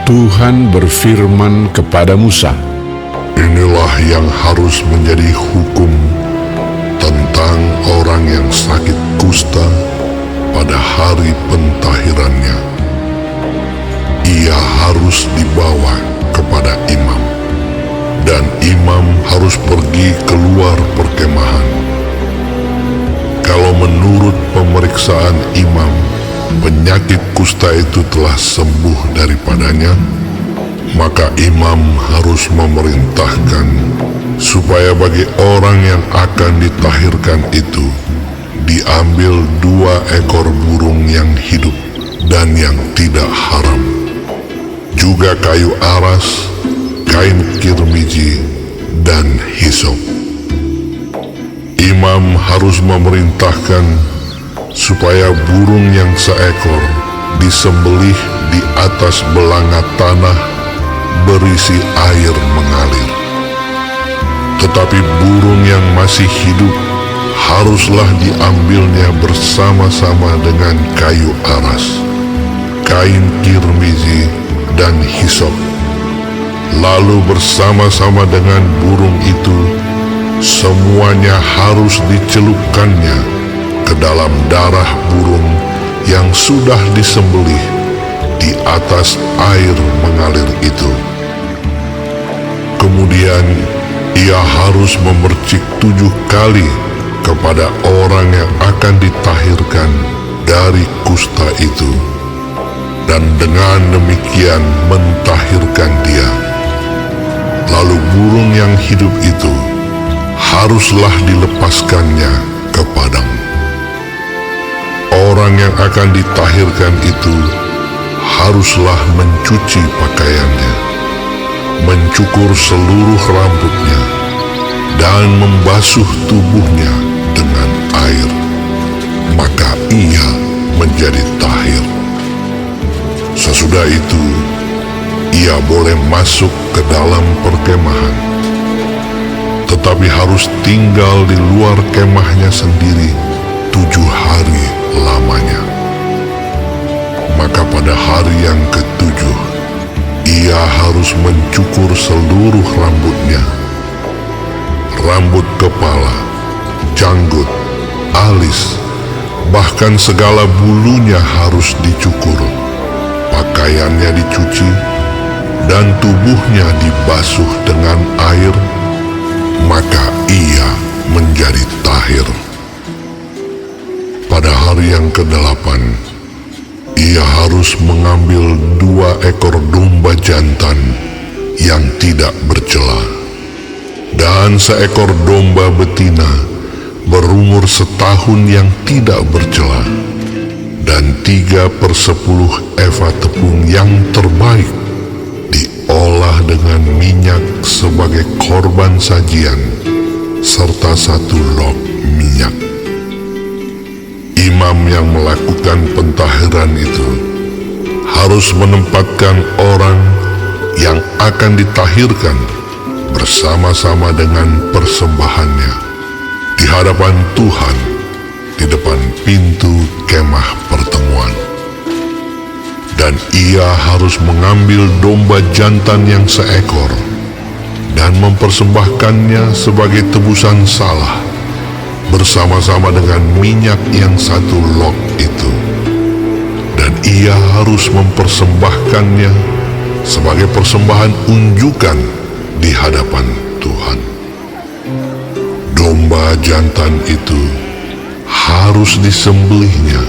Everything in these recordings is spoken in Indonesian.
Tuhan berfirman kepada Musa, "Inilah yang harus menjadi hukum tentang orang yang sakit kusta pada hari pentahirannya. Ia harus dibawa kepada imam, dan imam harus pergi keluar perkemahan. Kalau menurut pemeriksaan imam, penyakit kusta itu telah sembuh daripadanya, maka imam harus memerintahkan supaya bagi orang yang akan ditahirkan itu diambil 2 ekor burung yang hidup dan yang tidak haram, juga kayu aras, kain kirmiji, dan hisop. Imam harus memerintahkan supaya burung yang seekor disembelih di atas belanga tanah berisi air mengalir. Tetapi burung yang masih hidup haruslah diambilnya bersama-sama dengan kayu aras, kain kirmizi, dan hisop. Lalu bersama-sama dengan burung itu, semuanya harus dicelupkannya ke dalam darah burung yang sudah disembelih di atas air mengalir itu. Kemudian ia harus memercik 7 kali kepada orang yang akan ditahirkan dari kusta itu, dan dengan demikian mentahirkan dia. Lalu burung yang hidup itu haruslah dilepaskannya ke padang. Orang yang akan ditahirkan itu haruslah mencuci pakaiannya, mencukur seluruh rambutnya, dan membasuh tubuhnya dengan air, maka ia menjadi tahir. Sesudah itu, ia boleh masuk ke dalam perkemahan, tetapi harus tinggal di luar kemahnya sendiri 7 hari lamanya. Maka pada hari yang ke-7, ia harus mencukur seluruh rambutnya, rambut kepala, janggut, alis, bahkan segala bulunya harus dicukur, pakaiannya dicuci, dan tubuhnya dibasuh dengan air, maka ia menjadi tahir. Pada hari yang ke-8, ia harus mengambil 2 ekor domba jantan yang tidak bercela, dan 1 ekor domba betina berumur 1 tahun yang tidak bercela, dan 3/10 eva tepung yang terbaik diolah dengan minyak sebagai korban sajian, serta 1 log minyak. Imam yang melakukan pentahiran itu harus menempatkan orang yang akan ditahirkan bersama-sama dengan persembahannya di hadapan Tuhan di depan pintu kemah pertemuan. Dan ia harus mengambil domba jantan yang 1 ekor dan mempersembahkannya sebagai tebusan salah bersama-sama dengan minyak yang 1 log itu. Dan ia harus mempersembahkannya sebagai persembahan unjukan di hadapan Tuhan. Domba jantan itu harus disembelihnya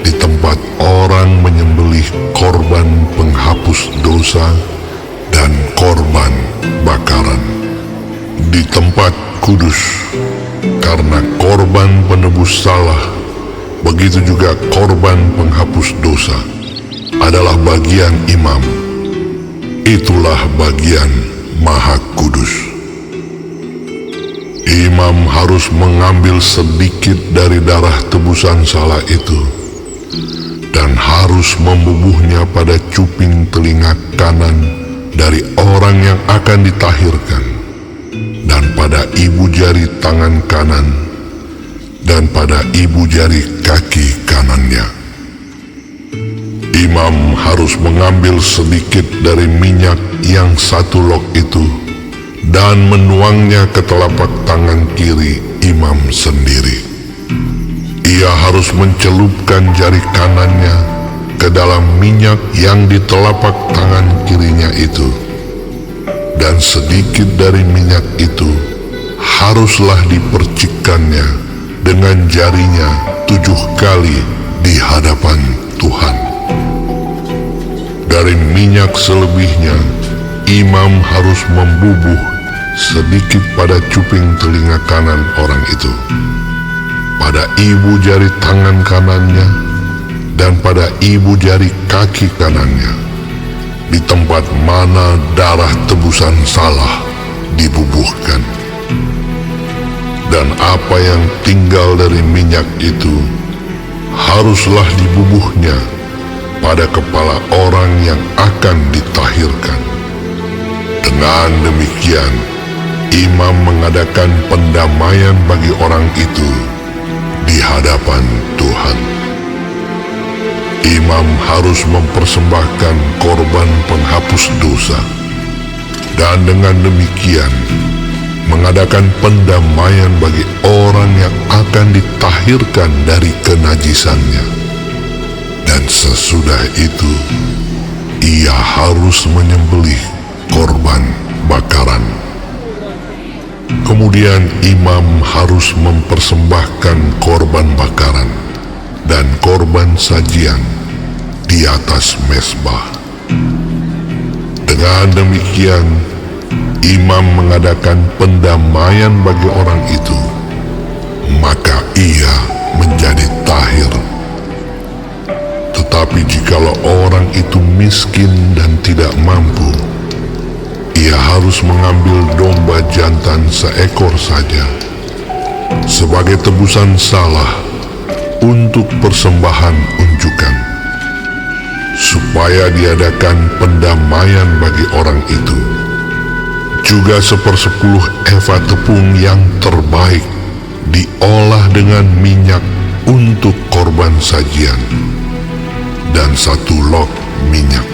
di tempat orang menyembelih korban penghapus dosa dan korban bakaran, di tempat kudus, karena korban penebus salah, begitu juga korban penghapus dosa, adalah bagian imam. Itulah bagian Maha Kudus. Imam harus mengambil sedikit dari darah tebusan salah itu dan harus membubuhnya pada cuping telinga kanan dari orang yang akan ditahirkan, dan pada ibu jari tangan kanan, dan pada ibu jari kaki kanannya. Imam harus mengambil sedikit dari minyak yang satu lok itu dan menuangnya ke telapak tangan kiri imam sendiri. Ia harus mencelupkan jari kanannya ke dalam minyak yang di telapak tangan kirinya itu, dan sedikit dari minyak itu haruslah dipercikkannya dengan jarinya 7 kali di hadapan Tuhan. Dari minyak selebihnya, imam harus membubuh sedikit pada cuping telinga kanan orang itu, pada ibu jari tangan kanannya, dan pada ibu jari kaki kanannya, di tempat mana darah tebusan salah dibubuhkan. Dan apa yang tinggal dari minyak itu haruslah dibubuhnya pada kepala orang yang akan ditahirkan. Dengan demikian, imam mengadakan pendamaian bagi orang itu di hadapan Tuhan. Imam harus mempersembahkan korban penghapus dosa, dan dengan demikian mengadakan pendamaian bagi orang yang akan ditahirkan dari kenajisannya. Dan sesudah itu, ia harus menyembelih korban bakaran. Kemudian imam harus mempersembahkan korban bakaran dan korban sajian di atas mezbah. Dengan demikian, imam mengadakan pendamaian bagi orang itu, maka ia menjadi tahir. Tetapi jikalau orang itu miskin dan tidak mampu, ia harus mengambil domba jantan seekor saja sebagai tebusan salah untuk persembahan unjukan, supaya diadakan pendamaian bagi orang itu. Juga 1/10 eva tepung yang terbaik diolah dengan minyak untuk korban sajian, dan 1 lok minyak.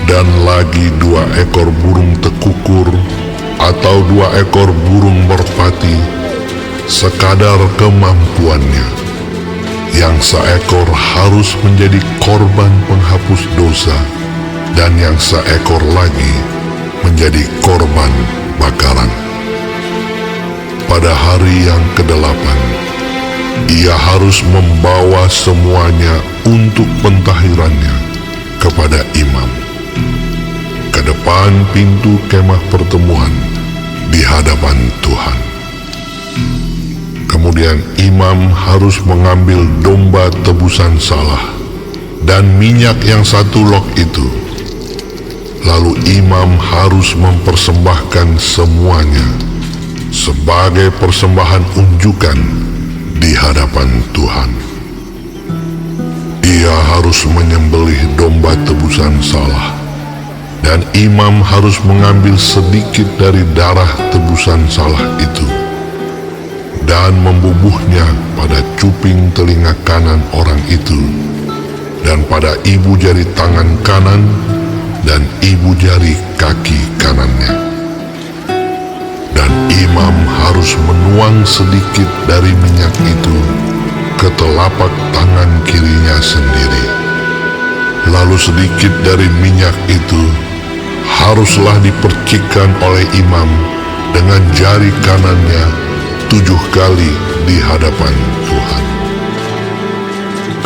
Dan lagi 2 ekor burung tekukur atau 2 ekor burung merpati, sekadar kemampuannya, yang seekor harus menjadi korban penghapus dosa, dan yang seekor lagi menjadi korban bakaran. Pada hari yang ke-8, ia harus membawa semuanya untuk pentahirannya kepada imam ke depan pintu kemah pertemuan di hadapan Tuhan. Kemudian imam harus mengambil domba tebusan salah dan minyak yang 1 lok itu. Lalu imam harus mempersembahkan semuanya sebagai persembahan unjukan di hadapan Tuhan. Ia harus menyembelih domba tebusan salah, dan imam harus mengambil sedikit dari darah tebusan salah itu dan membubuhnya pada cuping telinga kanan orang itu, dan pada ibu jari tangan kanan dan ibu jari kaki kanannya. Dan imam harus menuang sedikit dari minyak itu ke telapak tangan kirinya sendiri. Lalu sedikit dari minyak itu haruslah dipercikkan oleh imam dengan jari kanannya 7 kali di hadapan Tuhan.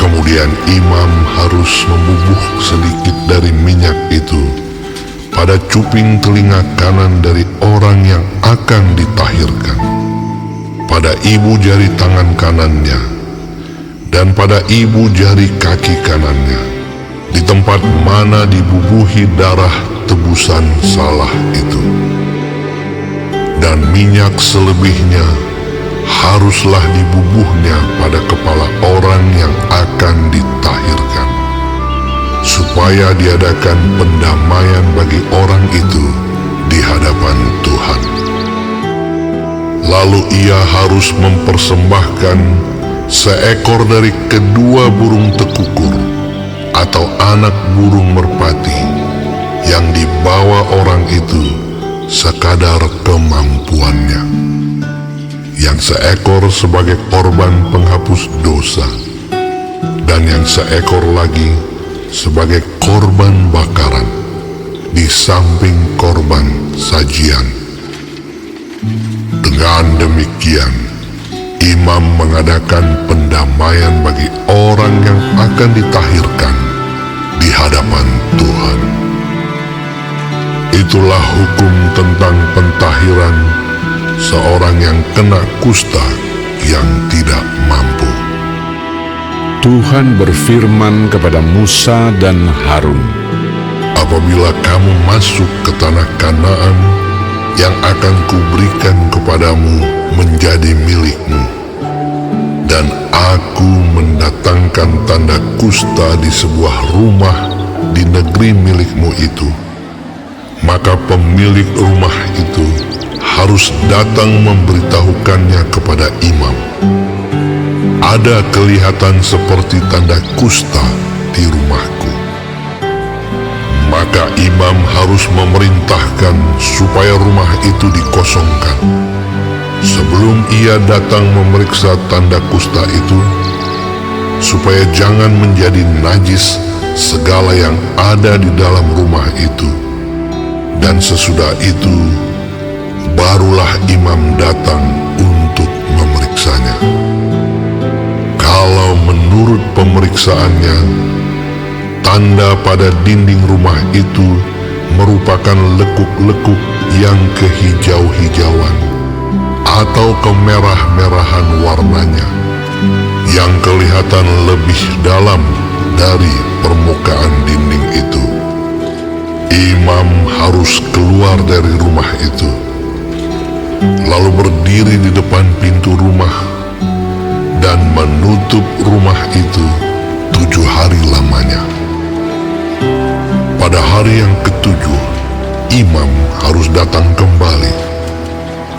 Kemudian imam harus membubuh sedikit dari minyak itu pada cuping telinga kanan dari orang yang akan ditahirkan, pada ibu jari tangan kanannya, dan pada ibu jari kaki kanannya, di tempat mana dibubuhi darah tebusan salah itu. Dan minyak selebihnya haruslah dibubuhnya pada kepala orang yang akan ditahirkan, supaya diadakan pendamaian bagi orang itu di hadapan Tuhan. Lalu ia harus mempersembahkan seekor dari kedua burung tekukur atau anak burung merpati yang dibawa orang itu sekadar kemampuannya, yang seekor sebagai korban penghapus dosa, dan yang seekor lagi sebagai korban bakaran di samping korban sajian. Dengan demikian, imam mengadakan pendamaian bagi orang yang akan ditahirkan di hadapan Tuhan. Itulah hukum tentang pentahiran seorang yang kena kusta yang tidak mampu. Tuhan berfirman kepada Musa dan Harun, Apabila kamu masuk ke tanah Kanaan yang akan kuberikan kepadamu menjadi milikmu, dan aku mendatangkan tanda kusta di sebuah rumah di negeri milikmu itu, maka pemilik rumah itu harus datang memberitahukannya kepada imam. Ada kelihatan seperti tanda kusta di rumahku. Maka imam harus memerintahkan supaya rumah itu dikosongkan. Sebelum ia datang memeriksa tanda kusta itu, supaya jangan menjadi najis segala yang ada di dalam rumah itu. Dan sesudah itu, barulah imam datang untuk memeriksanya. Kalau menurut pemeriksaannya, tanda pada dinding rumah itu merupakan lekuk-lekuk yang kehijau-hijauan atau kemerah-merahan warnanya, yang kelihatan lebih dalam dari permukaan dinding itu. Imam harus keluar dari rumah itu, lalu berdiri di depan pintu rumah dan menutup rumah itu 7 hari lamanya. Pada hari yang ketujuh, imam harus datang kembali.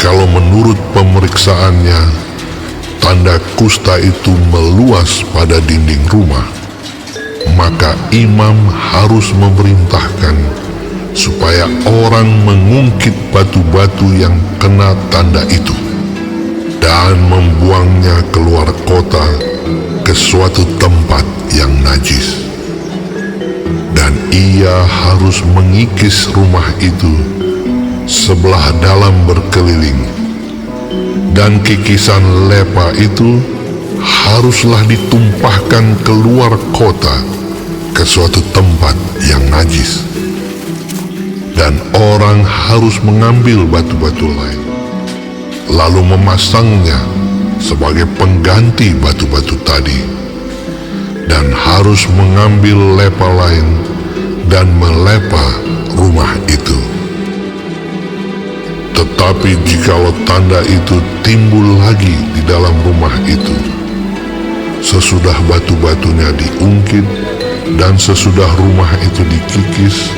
Kalau menurut pemeriksaannya, tanda kusta itu meluas pada dinding rumah, maka imam harus memerintahkan supaya orang mengungkit batu-batu yang kena tanda itu dan membuangnya keluar kota ke suatu tempat yang najis. Dan ia harus mengikis rumah itu sebelah dalam berkeliling, dan kikisan lepa itu haruslah ditumpahkan keluar kota ke suatu tempat yang najis. Dan orang harus mengambil batu-batu lain, lalu memasangnya sebagai pengganti batu-batu tadi, dan harus mengambil lepa lain dan melepa rumah itu. Tetapi jikalau tanda itu timbul lagi di dalam rumah itu, sesudah batu-batunya diungkit dan sesudah rumah itu dikikis,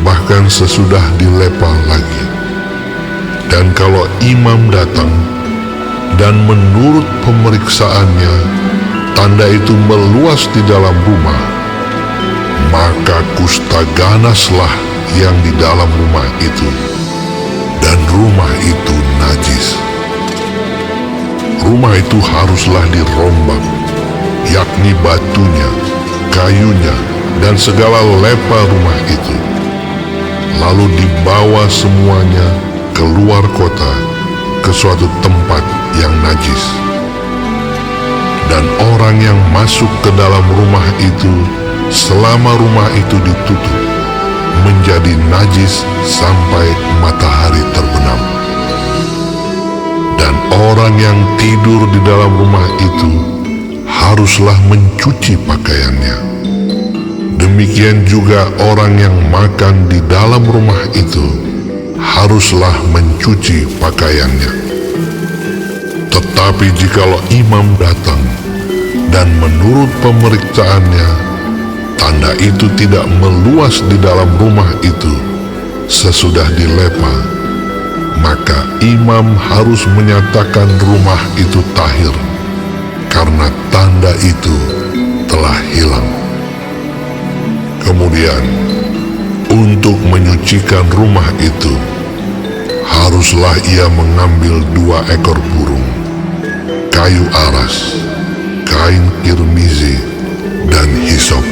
bahkan sesudah dilepa lagi, dan kalau imam datang dan menurut pemeriksaannya tanda itu meluas di dalam rumah, maka kusta ganaslah yang di dalam rumah itu, dan rumah itu najis. Rumah itu haruslah dirombak, yakni batunya, kayunya, dan segala lepa rumah itu, lalu dibawa semuanya keluar kota ke suatu tempat yang najis. Dan orang yang masuk ke dalam rumah itu selama rumah itu ditutup menjadi najis sampai matahari terbenam. Dan orang yang tidur di dalam rumah itu haruslah mencuci pakaiannya. Demikian juga orang yang makan di dalam rumah itu haruslah mencuci pakaiannya. Tetapi jikalau imam datang dan menurut pemeriksaannya tanda itu tidak meluas di dalam rumah itu sesudah dilepa, maka imam harus menyatakan rumah itu tahir, karena tanda itu telah hilang. Kemudian, untuk menyucikan rumah itu, haruslah ia mengambil 2 ekor burung, kayu aras, kain kirmizi, dan hisop.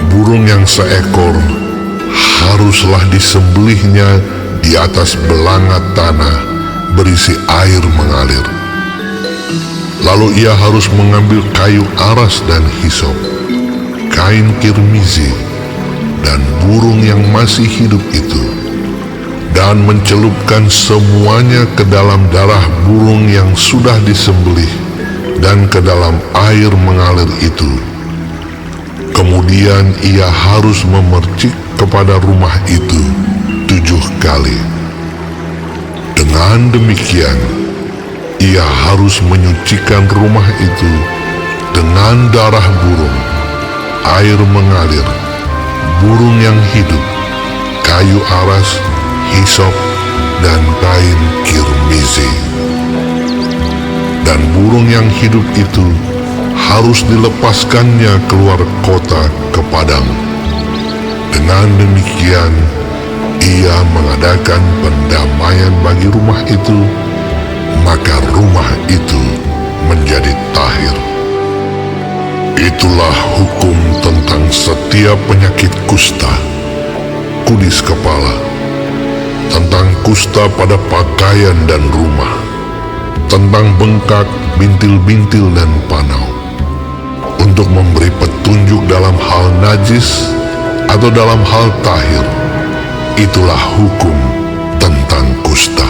Burung yang seekor haruslah disembelihnya di atas belanga tanah berisi air mengalir. Lalu ia harus mengambil kayu aras dan hisop, kain kirmizi, dan burung yang masih hidup itu, dan mencelupkan semuanya ke dalam darah burung yang sudah disembelih dan ke dalam air mengalir itu. Kemudian ia harus memercik kepada rumah itu 7 kali. Dengan demikian, ia harus menyucikan rumah itu dengan darah burung, air mengalir, burung yang hidup, kayu aras, hisop, dan kain kirmizi. Dan burung yang hidup itu harus dilepaskannya keluar kota ke padang. Dengan demikian, ia mengadakan pendamaian bagi rumah itu, maka rumah itu menjadi tahir. Itulah hukum tentang setiap penyakit kusta, kudis kepala, tentang kusta pada pakaian dan rumah, tentang bengkak, bintil-bintil, dan panau, untuk memberi petunjuk dalam hal najis atau dalam hal tahir. Itulah hukum tentang kusta.